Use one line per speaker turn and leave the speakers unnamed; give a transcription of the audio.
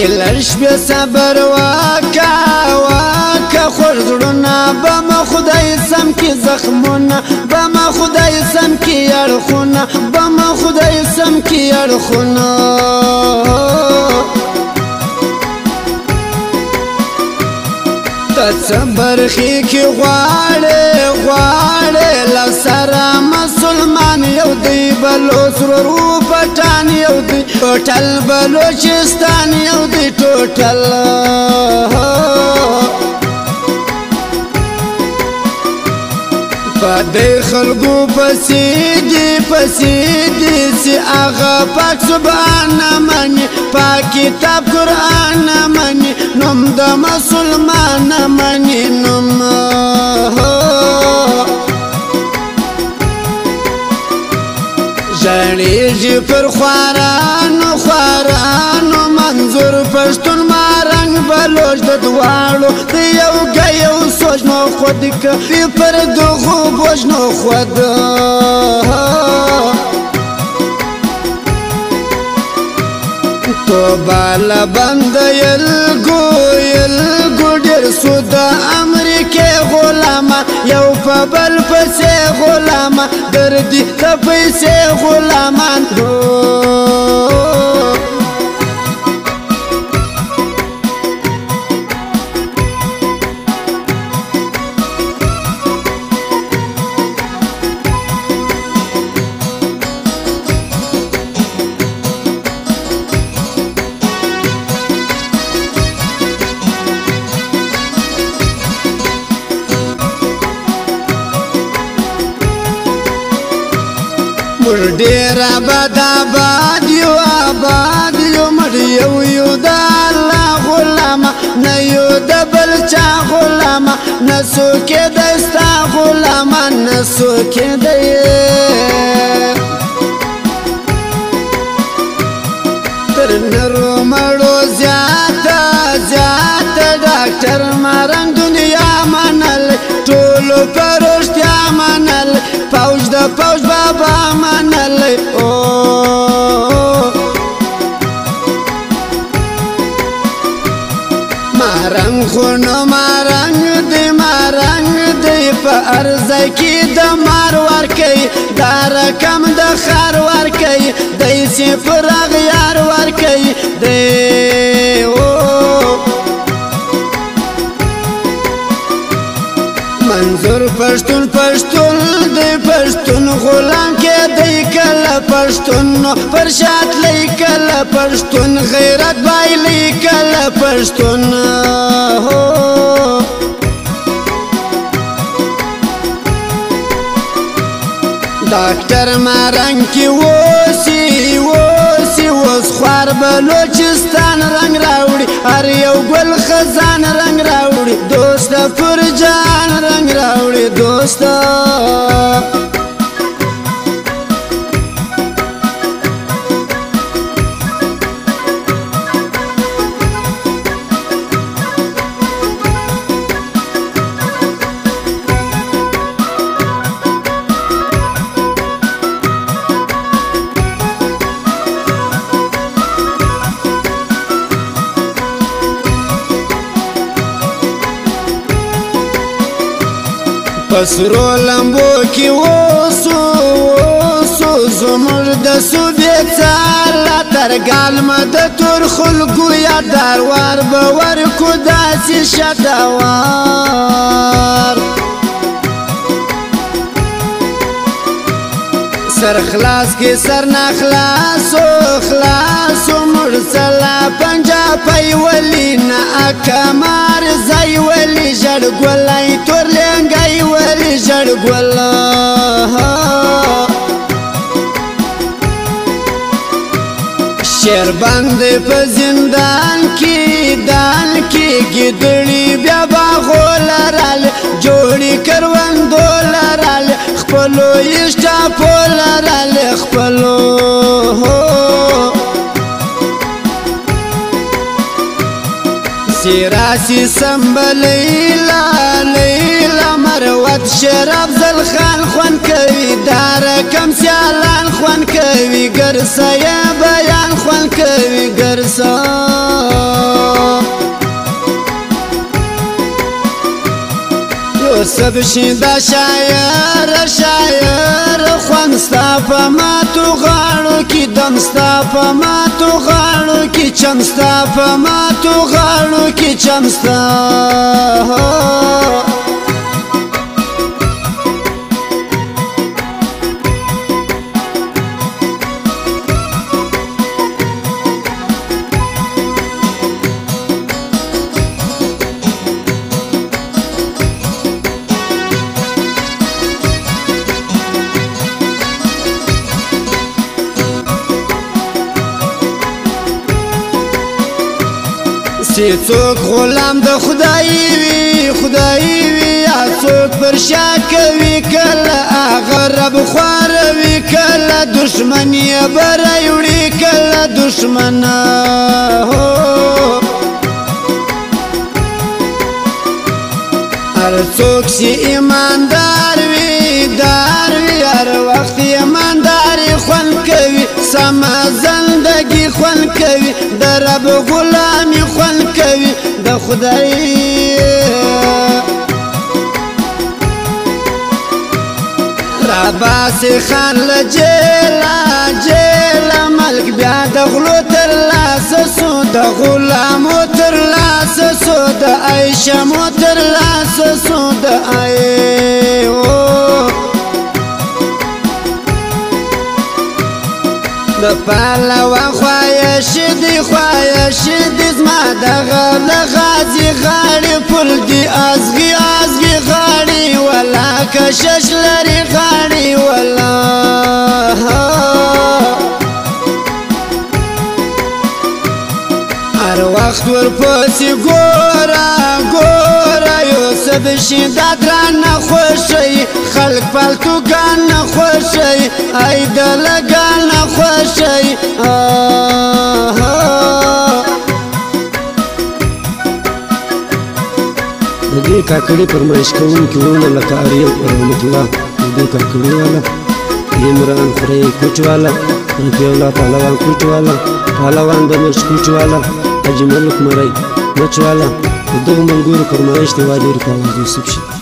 لرش بی صبر واکا واکا خوش زړونه بما خدای سم کی زخمونه بما خدای سم کی اړخونه بما خدای سم کی اړخونه برخی کی غواړې غواړې لسره مسلمان یو دی بلوڅ ورو پټان یو دی ټوټل بلوچستان یو دی ټوټل پدې خلکو پسې دي چې هغه پاک سبحان مني پاک کتاب قرآن مني نوم د مسلمان مني نوم ژړېږي پر خوارانو خوارانو منظور پښتون مارنګ بلوچ د دواړو د یو ګیو سوچ نو خود کوي پر دغو بوج نو خود توبه لبند یلګو ډېر سو د امریکې غلامه یو په بل پسې غلامه دردي د پیسې غلامان موږ ډېر آباد یو موږ یو د الله غلامه نه یو د بل چا غلامه نه څوک دی ستا غلامه نه څوک دی تر نرو مړو زیاته ډاکټر مارنګ دنیا منل ټولو په رښتیا منل پوج د پوج بابا منل مارنګ خو نو مارنګ دی په ارزه کې د مار ورکوي دا رقم د خار ورکوي دی صفر اغیار ورکوي دی منظور پښتون دی پښتون غلام کې دی کله پښتون پر شات لې کله پښتون غیرت بایلې کله پښتون ډاکټر مارنګ کې اوس خوار بلوچستان رنگ راوړي هر یو ګل خزان رنگ راوړي دوست پر جان رنگ راوړي دوست پسرو لمبو کی اوسو زمر د صوبې څاله ترګال مد تور خلکو یا دروار باور کو داسې شدوار سر خلاص کې سر نه خلاصو مرسلا پنجا پي ولي نه اکمار زای ولي جړ ګولای تور لنګای ولي جړ ګولا شیر باندې په زندان کې دان کې ګډړي بیا باغول رال جوړي کروندو لرال خپلو یشتا پولرال خپلو سیراسی سمبلیلا لیلا مروت شراب زل خان خوان کوي دارکم سیالان خوان کوي ګرسا یا بیان خوان کوي ګرسا سبشي دا شاعر خوان ستا په ماتو غاړو کې دم ستا په ماتو غاړو کې چم ستا په ماتو غاړو کې چم ستا چې څوک غلام د خدای وي یا څوک پر شا کوي کله هغه رب خواروي کله دشمن یې بری وړي کله دشمن هر څوک چې ایماندار وي هر وخت ایمانداري خوند کوي سمه زندگی خوند کوي د رب غلامي خوند کوي د خدای راباسي خان له جیله ملک بیا د غلو تر لاسه سو د غلامو تر لاسه سو د عیشمو تر لاسه سو د د پهلوان خواهش دی زما دغه د غازي غاړې پل دي ازغي غاړې ولا کشش لري غاړې ولا هر وخت ورپسې ګوره یوسف شي دا درانه خوښوي خلک پالتوګان نه خوښوي ای دلګان نه خوښوي
د دې کاکړي فرمایش کوونکي وروڼه لکه اریل رحمت الله د دې کاکړي والا عمران خوري کوټ والا رفیع الله پهلوان کوټ والا پهلوان د مرچ کوټ والا حاجي ملک مرۍ مچ والا د دغو ملګرو فرمایش دی وادي ورکاوه یوسف شي